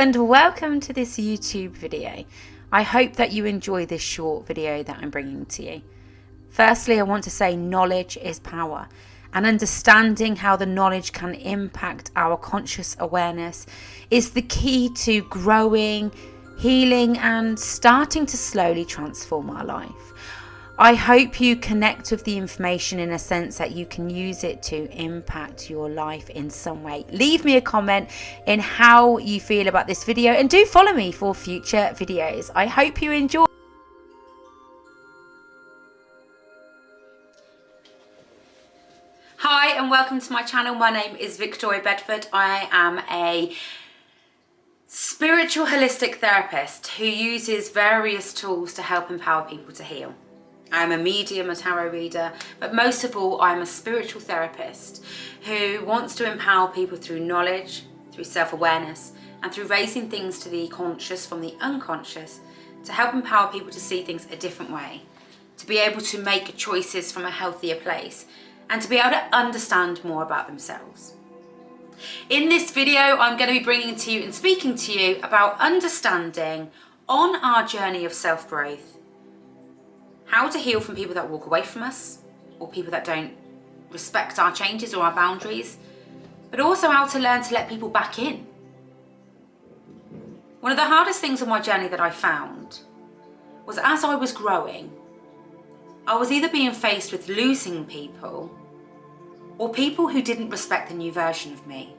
And welcome to this YouTube video. I hope that you enjoy this short video that I'm bringing to you. Firstly, I want to say knowledge is power, and understanding how the knowledge can impact our conscious awareness is the key to growing, healing, and starting to slowly transform our life. I hope you connect with the information in a sense that you can use it to impact your life in some way. Leave me a comment in how you feel about this video and do follow me for future videos. I hope you enjoy. Hi and welcome to my channel. My name is Victoria Bedford. I am a spiritual holistic therapist who uses various tools to help empower people to heal. I'm a medium, a tarot reader, but most of all, I'm a spiritual therapist who wants to empower people through knowledge, through self-awareness, and through raising things to the conscious from the unconscious to help empower people to see things a different way, to be able to make choices from a healthier place, and to be able to understand more about themselves. In this video, I'm going to be bringing to you and speaking to you about understanding on our journey of self-growth, how to heal from people that walk away from us or people that don't respect our changes or our boundaries, but also how to learn to let people back in. One of the hardest things on my journey that I found was as I was growing, I was either being faced with losing people or people who didn't respect the new version of me.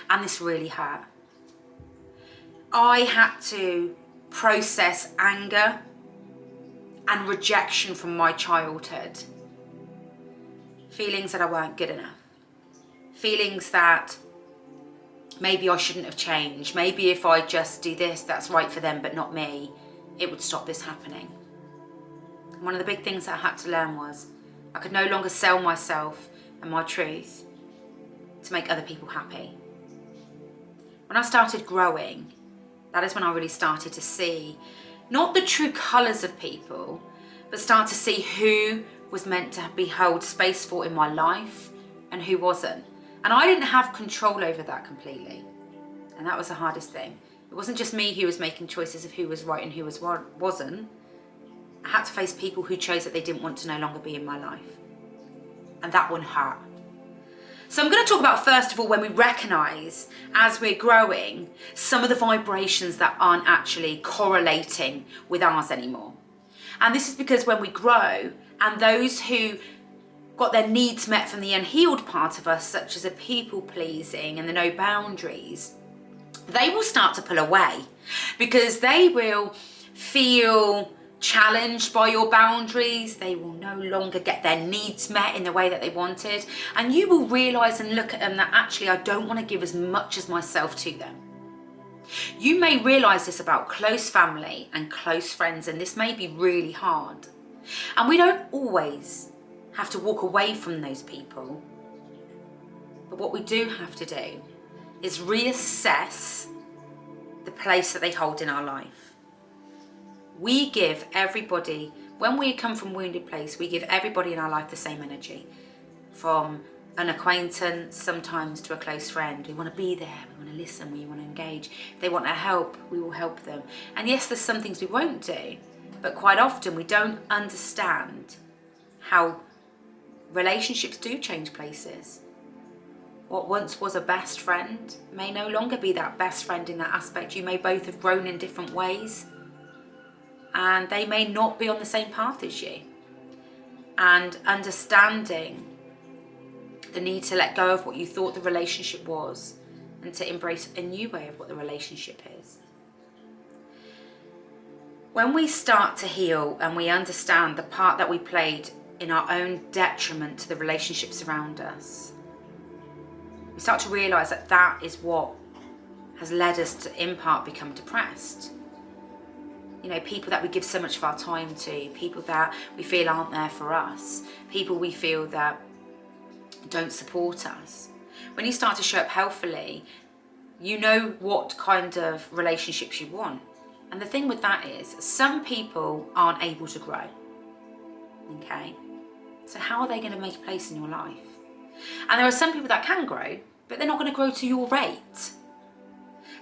And this really hurt. I had to process anger and rejection from my childhood. Feelings that I weren't good enough. Feelings that maybe I shouldn't have changed. Maybe if I just do this, that's right for them, but not me, it would stop this happening. And one of the big things that I had to learn was I could no longer sell myself and my truth to make other people happy. When I started growing, that is when I really started to see not the true colours of people, but start to see who was meant to be held space for in my life and who wasn't. And I didn't have control over that completely. And that was the hardest thing. It wasn't just me who was making choices of who was right and who wasn't. I had to face people who chose that they didn't want to no longer be in my life. And that one hurt. So I'm going to talk about, first of all, when we recognise, as we're growing, some of the vibrations that aren't actually correlating with ours anymore. And this is because when we grow, and those who got their needs met from the unhealed part of us, such as the people-pleasing and the no boundaries, they will start to pull away because they will feel challenged by your boundaries. They will no longer get their needs met in the way that they wanted, and you will realise and look at them that actually I don't want to give as much as myself to them. You may realise this about close family and close friends, and this may be really hard, and we don't always have to walk away from those people, but what we do have to do is reassess the place that they hold in our life. We give everybody, when we come from a wounded place, we give everybody in our life the same energy. From an acquaintance, sometimes to a close friend. We want to be there, we want to listen, we want to engage. If they want our help, we will help them. And yes, there's some things we won't do, but quite often we don't understand how relationships do change places. What once was a best friend may no longer be that best friend in that aspect. You may both have grown in different ways, and they may not be on the same path as you. And understanding the need to let go of what you thought the relationship was and to embrace a new way of what the relationship is. When we start to heal and we understand the part that we played in our own detriment to the relationships around us, we start to realise that that is what has led us to, in part, become depressed. You know, people that we give so much of our time to, people that we feel aren't there for us, people we feel that don't support us. When you start to show up healthily, you know what kind of relationships you want. And the thing with that is, some people aren't able to grow. Okay? So how are they going to make a place in your life? And there are some people that can grow, but they're not going to grow to your rate.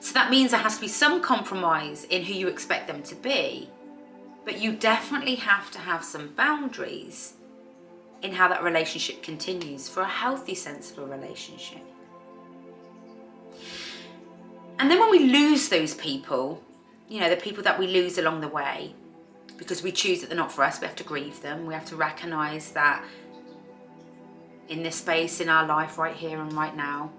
So that means there has to be some compromise in who you expect them to be, but you definitely have to have some boundaries in how that relationship continues for a healthy sense of a relationship. And then when we lose those people, you know, the people that we lose along the way, because we choose that they're not for us, we have to grieve them. We have to recognize that in this space in our life right here and right now,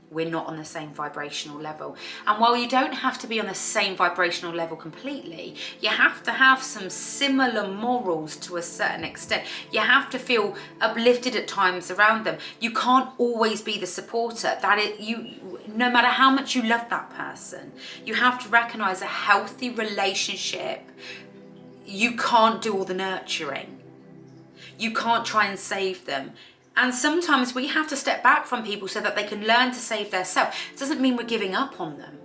we're not on the same vibrational level. And while you don't have to be on the same vibrational level completely, you have to have some similar morals to a certain extent. You have to feel uplifted at times around them. You can't always be the supporter. No matter how much you love that person, you have to recognize a healthy relationship. You can't do all the nurturing. You can't try and save them. And sometimes we have to step back from people so that they can learn to save themselves. It doesn't mean we're giving up on them.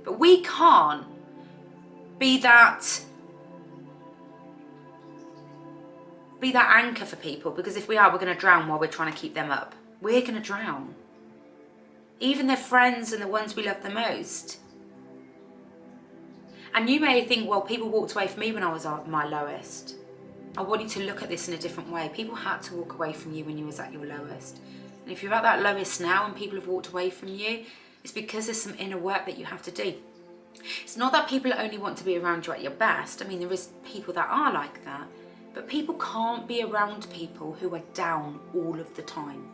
But we can't be that anchor for people, because if we are, we're going to drown while we're trying to keep them up. We're going to drown. Even their friends and the ones we love the most. And you may think, well, people walked away from me when I was at my lowest. I want you to look at this in a different way. People had to walk away from you when you was at your lowest. And if you're at that lowest now and people have walked away from you, it's because there's some inner work that you have to do. It's not that people only want to be around you at your best. I mean, there is people that are like that. But people can't be around people who are down all of the time.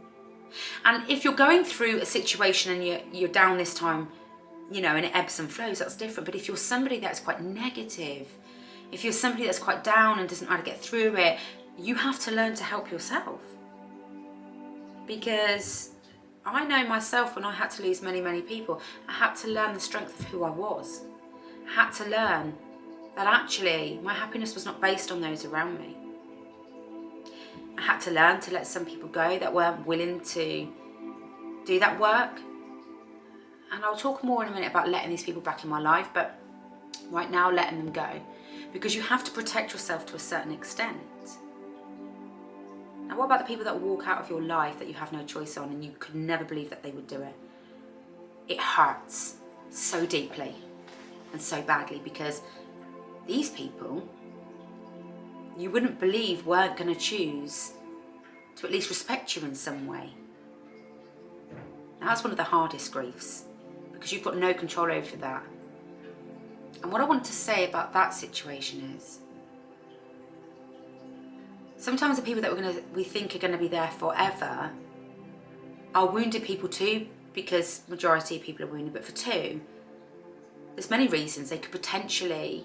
And if you're going through a situation and you're down this time, you know, and it ebbs and flows, that's different. But if you're somebody that's quite negative, if you're somebody that's quite down and doesn't know how to get through it, you have to learn to help yourself. Because I know myself, when I had to lose many, many people, I had to learn the strength of who I was. I had to learn that actually my happiness was not based on those around me. I had to learn to let some people go that weren't willing to do that work. And I'll talk more in a minute about letting these people back in my life, but right now, letting them go. Because you have to protect yourself to a certain extent. Now, what about the people that walk out of your life that you have no choice on and you could never believe that they would do it? It hurts so deeply and so badly, because these people, you wouldn't believe, weren't going to choose to at least respect you in some way. Now, that's one of the hardest griefs, because you've got no control over that. And what I want to say about that situation is, sometimes the people that we think are going to be there forever are wounded people too, because majority of people are wounded. But for two, there's many reasons. They could potentially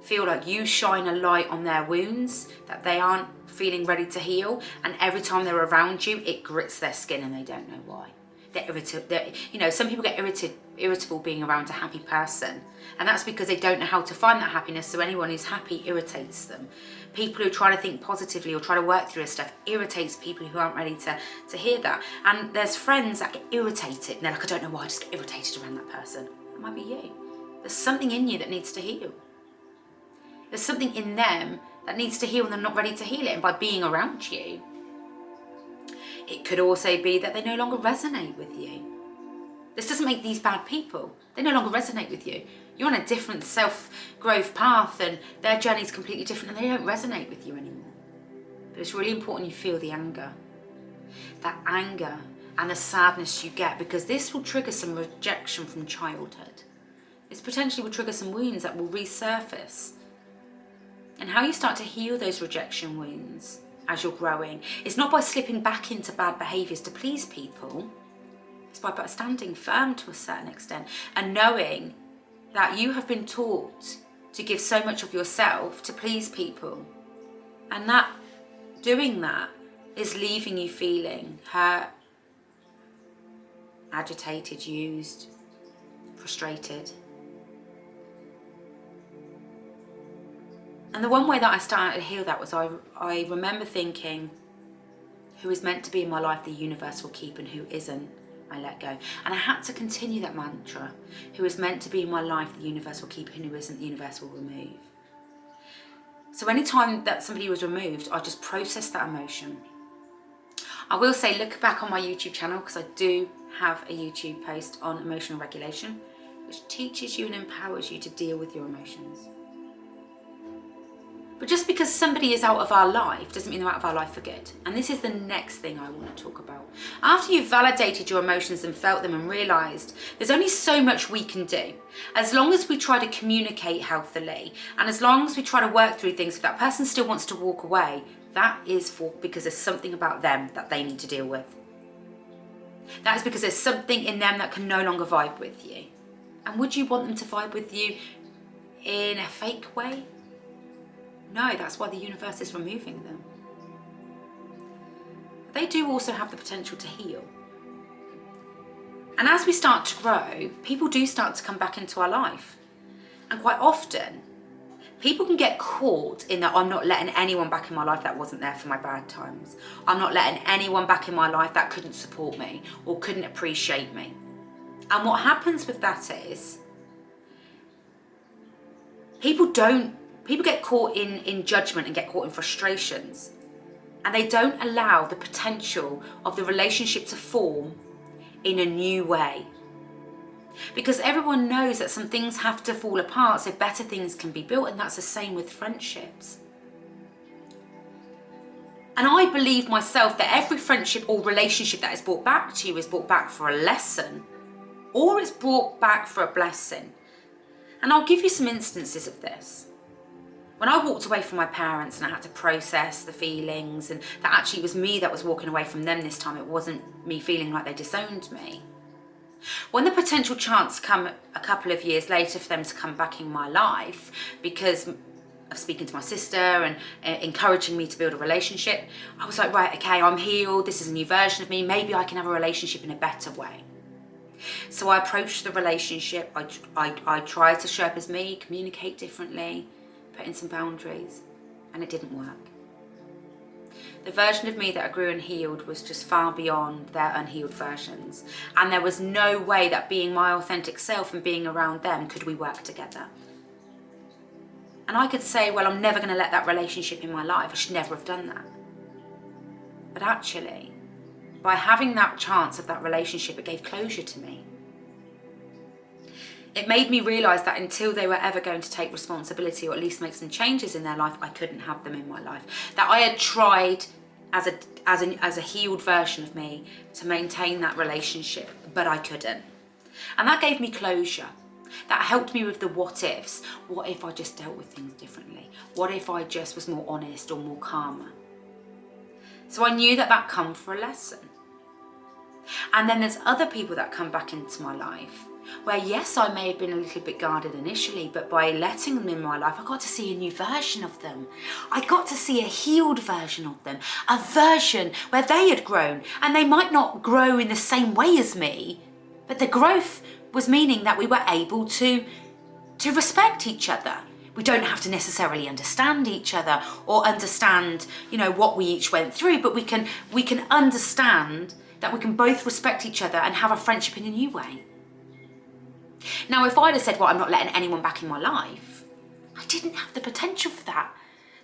feel like you shine a light on their wounds that they aren't feeling ready to heal, and every time they're around you, it grits their skin and they don't know why. They're irritable. You know, some people get irritable being around a happy person, and that's because they don't know how to find that happiness. So anyone who's happy irritates them. People who try to think positively or try to work through stuff irritates people who aren't ready to hear that. And there's friends that get irritated and they're like, I don't know why, I just get irritated around that person. It might be you. There's something in you that needs to heal. There's something in them that needs to heal and they're not ready to heal it. And by being around you, it could also be that they no longer resonate with you. This doesn't make these bad people. They no longer resonate with you. You're on a different self-growth path and their journey is completely different and they don't resonate with you anymore. But it's really important you feel the anger. That anger and the sadness you get, because this will trigger some rejection from childhood. This potentially will trigger some wounds that will resurface. And how you start to heal those rejection wounds as you're growing, it's not by slipping back into bad behaviours to please people. It's by standing firm to a certain extent and knowing that you have been taught to give so much of yourself to please people. And that doing that is leaving you feeling hurt, agitated, used, frustrated. And the one way that I started to heal that was I remember thinking, who is meant to be in my life, the universe will keep, and who isn't, I let go. And I had to continue that mantra. Who is meant to be in my life, the universe will keep, and who isn't, the universe will remove. So anytime that somebody was removed, I just processed that emotion. I will say, look back on my YouTube channel, because I do have a YouTube post on emotional regulation, which teaches you and empowers you to deal with your emotions. But just because somebody is out of our life doesn't mean they're out of our life for good. And this is the next thing I want to talk about. After you've validated your emotions and felt them and realised there's only so much we can do, as long as we try to communicate healthily and as long as we try to work through things, if that person still wants to walk away, that is because there's something about them that they need to deal with. That is because there's something in them that can no longer vibe with you. And would you want them to vibe with you in a fake way? No, that's why the universe is removing them. But they do also have the potential to heal. And as we start to grow, people do start to come back into our life. And quite often, people can get caught in that I'm not letting anyone back in my life that wasn't there for my bad times. I'm not letting anyone back in my life that couldn't support me or couldn't appreciate me. And what happens with that is, people get caught in judgment and get caught in frustrations. And they don't allow the potential of the relationship to form in a new way. Because everyone knows that some things have to fall apart so better things can be built, and that's the same with friendships. And I believe myself that every friendship or relationship that is brought back to you is brought back for a lesson, or it's brought back for a blessing. And I'll give you some instances of this. When I walked away from my parents and I had to process the feelings, and that actually was me that was walking away from them this time, it wasn't me feeling like they disowned me. When the potential chance come a couple of years later for them to come back in my life because of speaking to my sister and encouraging me to build a relationship, I was like, right, okay, I'm healed, this is a new version of me, maybe I can have a relationship in a better way. So I approached the relationship, I tried to show up as me, communicate differently, put in some boundaries, and it didn't work. The version of me that grew and healed was just far beyond their unhealed versions. And there was no way that being my authentic self and being around them could we work together. And I could say, well, I'm never going to let that relationship in my life. I should never have done that. But actually, by having that chance of that relationship, it gave closure to me. It made me realise that until they were ever going to take responsibility or at least make some changes in their life, I couldn't have them in my life. That I had tried as a healed version of me to maintain that relationship, but I couldn't. And that gave me closure. That helped me with the what ifs. What if I just dealt with things differently? What if I just was more honest or more calmer? So I knew that that come for a lesson. And then there's other people that come back into my life where, yes, I may have been a little bit guarded initially, but by letting them in my life, I got to see a new version of them. I got to see a healed version of them, a version where they had grown, and they might not grow in the same way as me, but the growth was meaning that we were able to respect each other. We don't have to necessarily understand each other or understand, what we each went through, but we can understand that we can both respect each other and have a friendship in a new way. Now, if I'd have said, well, I'm not letting anyone back in my life, I didn't have the potential for that.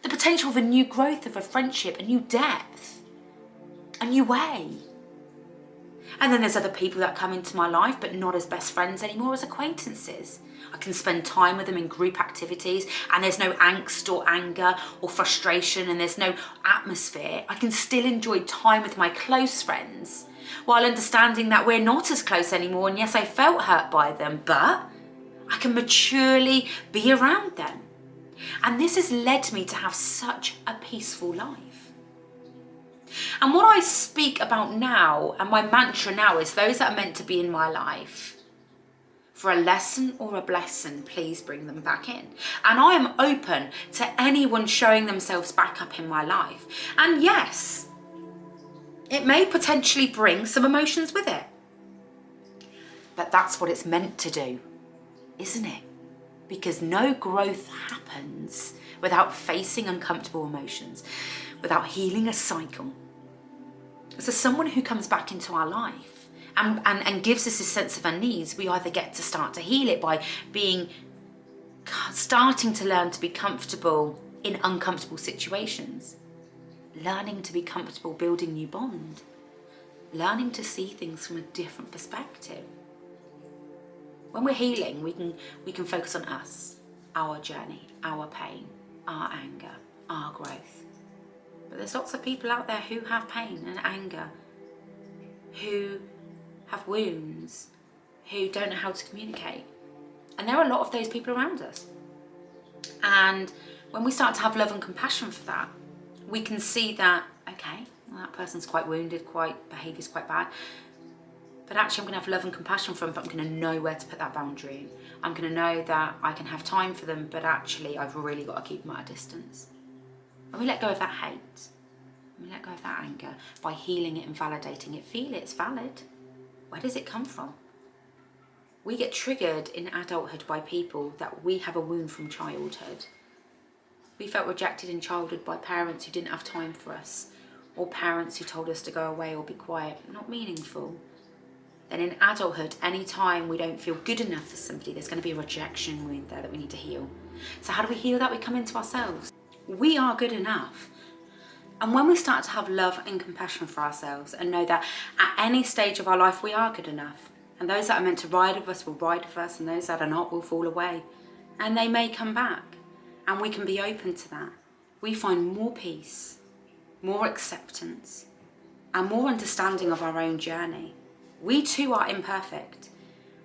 The potential of a new growth of a friendship, a new depth, a new way. And then there's other people that come into my life, but not as best friends anymore, as acquaintances. I can spend time with them in group activities, and there's no angst or anger or frustration, and there's no atmosphere. I can still enjoy time with my close friends, while understanding that we're not as close anymore. And yes, I felt hurt by them, but I can maturely be around them. And this has led me to have such a peaceful life. And what I speak about now, and my mantra now, is those that are meant to be in my life, for a lesson or a blessing, please bring them back in. And I am open to anyone showing themselves back up in my life. And yes, it may potentially bring some emotions with it. But that's what it's meant to do, isn't it? Because no growth happens without facing uncomfortable emotions, without healing a cycle. So someone who comes back into our life and gives us a sense of our needs, we either get to start to heal it by starting to learn to be comfortable in uncomfortable situations, learning to be comfortable building new bond, learning to see things from a different perspective. When we're healing, we can focus on us, our journey, our pain, our anger, our growth. But there's lots of people out there who have pain and anger, who have wounds, who don't know how to communicate. And there are a lot of those people around us. And when we start to have love and compassion for that, we can see that, okay, well, that person's quite wounded, behaviour's quite bad. But actually I'm going to have love and compassion for them, but I'm going to know where to put that boundary in. I'm going to know that I can have time for them, but actually I've really got to keep them at a distance. When we let go of that hate, when we let go of that anger, by healing it and validating it, feel it's valid. Where does it come from? We get triggered in adulthood by people that we have a wound from childhood. We felt rejected in childhood by parents who didn't have time for us, or parents who told us to go away or be quiet, not meaningful. Then in adulthood, any time we don't feel good enough for somebody, there's going to be a rejection wound there that we need to heal. So how do we heal that? We come into ourselves. We are good enough. And when we start to have love and compassion for ourselves and know that at any stage of our life we are good enough, and those that are meant to ride with us will ride with us, and those that are not will fall away, and they may come back, and we can be open to that, we find more peace, more acceptance, and more understanding of our own journey. We too are imperfect.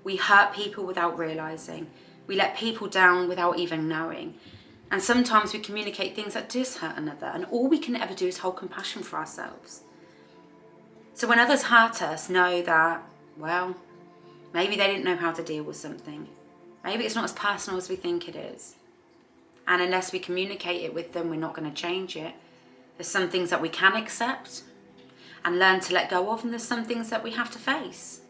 We hurt people without realising. We let people down without even knowing. And sometimes we communicate things that does hurt another, and all we can ever do is hold compassion for ourselves. So when others hurt us, know that, well, maybe they didn't know how to deal with something. Maybe it's not as personal as we think it is. And unless we communicate it with them, we're not going to change it. There's some things that we can accept and learn to let go of, and there's some things that we have to face.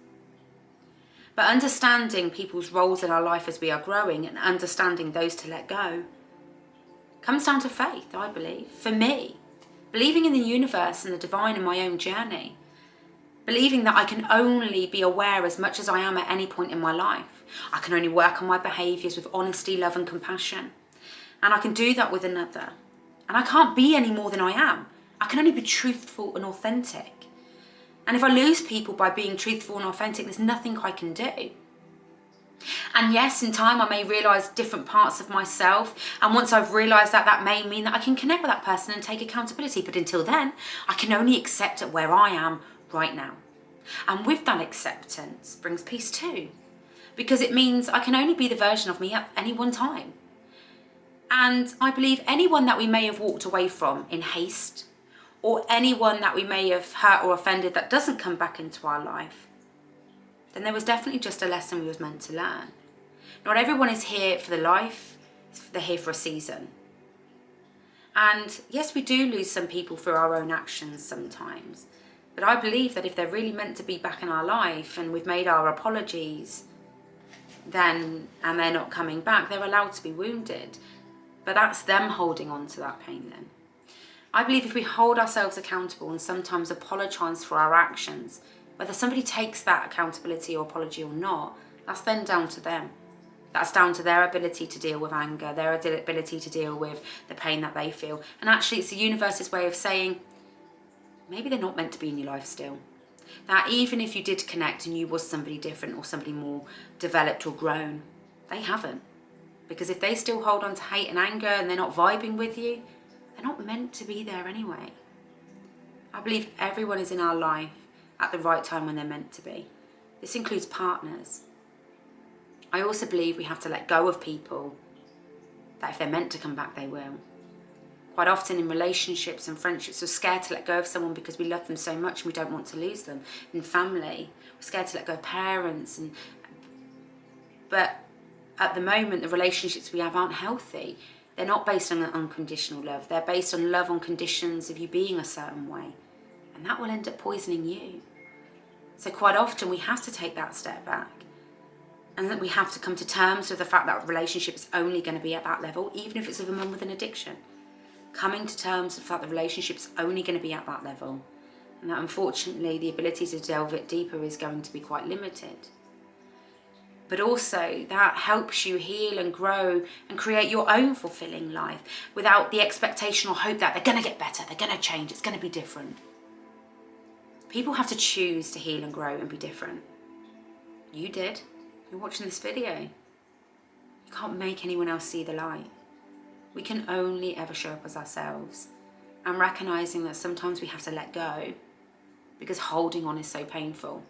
But understanding people's roles in our life as we are growing and understanding those to let go comes down to faith, I believe. For me, believing in the universe and the divine in my own journey. Believing that I can only be aware as much as I am at any point in my life. I can only work on my behaviours with honesty, love and compassion. And I can do that with another. And I can't be any more than I am. I can only be truthful and authentic. And if I lose people by being truthful and authentic, there's nothing I can do. And yes, in time I may realise different parts of myself. And once I've realised that, that may mean that I can connect with that person and take accountability. But until then, I can only accept it where I am right now. And with that acceptance brings peace too. Because it means I can only be the version of me at any one time. And I believe anyone that we may have walked away from in haste, or anyone that we may have hurt or offended that doesn't come back into our life, then there was definitely just a lesson we was meant to learn. Not everyone is here for the life, they're here for a season. And yes, we do lose some people through our own actions sometimes. But I believe that if they're really meant to be back in our life and we've made our apologies, and they're not coming back, they're allowed to be wounded. But that's them holding on to that pain then. I believe if we hold ourselves accountable and sometimes apologise for our actions, whether somebody takes that accountability or apology or not, that's then down to them. That's down to their ability to deal with anger, their ability to deal with the pain that they feel. And actually it's the universe's way of saying, maybe they're not meant to be in your life still. That even if you did connect and you was somebody different or somebody more developed or grown, they haven't. Because if they still hold on to hate and anger and they're not vibing with you, they're not meant to be there anyway. I believe everyone is in our life at the right time when they're meant to be. This includes partners. I also believe we have to let go of people that if they're meant to come back, they will. Quite often in relationships and friendships, we're scared to let go of someone because we love them so much and we don't want to lose them. In family, we're scared to let go of parents. But at the moment, the relationships we have aren't healthy. They're not based on unconditional love. They're based on love on conditions of you being a certain way. And that will end up poisoning you. So quite often we have to take that step back. And that we have to come to terms with the fact that a relationship is only going to be at that level, even if it's with a mum with an addiction. Coming to terms with the fact that the relationship's only going to be at that level. And that unfortunately the ability to delve it deeper is going to be quite limited. But also that helps you heal and grow and create your own fulfilling life without the expectation or hope that they're going to get better, they're going to change, it's going to be different. People have to choose to heal and grow and be different. You did. You're watching this video. You can't make anyone else see the light. We can only ever show up as ourselves, and recognizing that sometimes we have to let go because holding on is so painful.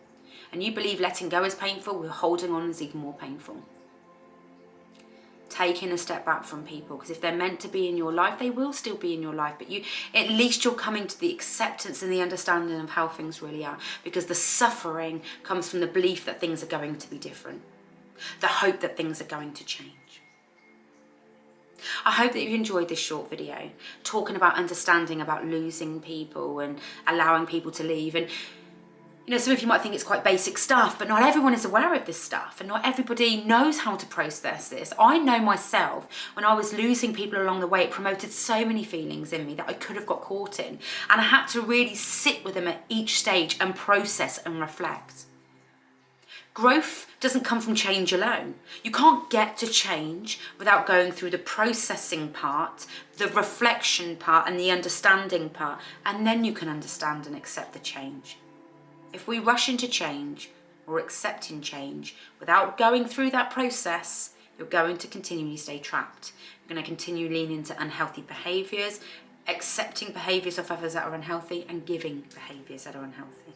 And you believe letting go is painful, well, holding on is even more painful. Taking a step back from people, because if they're meant to be in your life, they will still be in your life, but at least you're coming to the acceptance and the understanding of how things really are, because the suffering comes from the belief that things are going to be different, the hope that things are going to change. I hope that you've enjoyed this short video, talking about understanding about losing people and allowing people to leave. And you know, some of you might think it's quite basic stuff, but not everyone is aware of this stuff, and not everybody knows how to process this. I know myself, when I was losing people along the way, it promoted so many feelings in me that I could have got caught in, and I had to really sit with them at each stage and process and reflect. Growth doesn't come from change alone. You can't get to change without going through the processing part, the reflection part, and the understanding part, and then you can understand and accept the change. If we rush into change or accepting change without going through that process, you're going to continually stay trapped. You're going to continue leaning into unhealthy behaviours, accepting behaviours of others that are unhealthy, and giving behaviours that are unhealthy.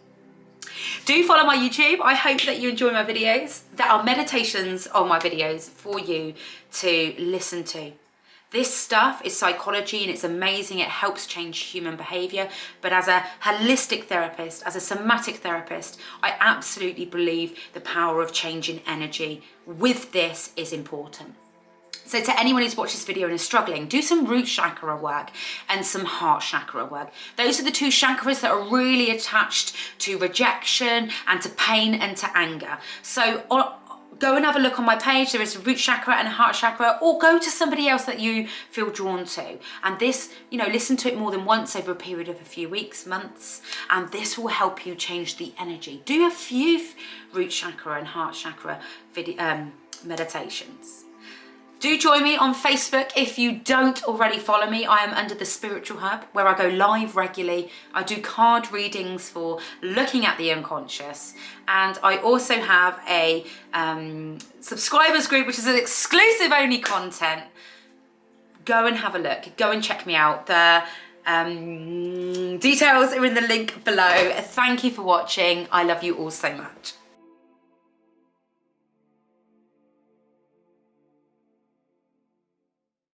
Do follow my YouTube. I hope that you enjoy my videos. There are meditations on my videos for you to listen to. This stuff is psychology and it's amazing. It helps change human behaviour. But as a holistic therapist, as a somatic therapist, I absolutely believe the power of changing energy with this is important. So to anyone who's watched this video and is struggling, do some root chakra work and some heart chakra work. Those are the two chakras that are really attached to rejection and to pain and to anger. So go and have a look on my page. There is a root chakra and a heart chakra, or go to somebody else that you feel drawn to. And this, you know, listen to it more than once over a period of a few weeks, months, and this will help you change the energy. Do a few root chakra and heart chakra meditations. Do join me on Facebook if you don't already follow me. I am under the Spiritual Hub, where I go live regularly. I do card readings for looking at the unconscious. And I also have a subscribers group, which is an exclusive only content. Go and have a look. Go and check me out. The details are in the link below. Thank you for watching. I love you all so much.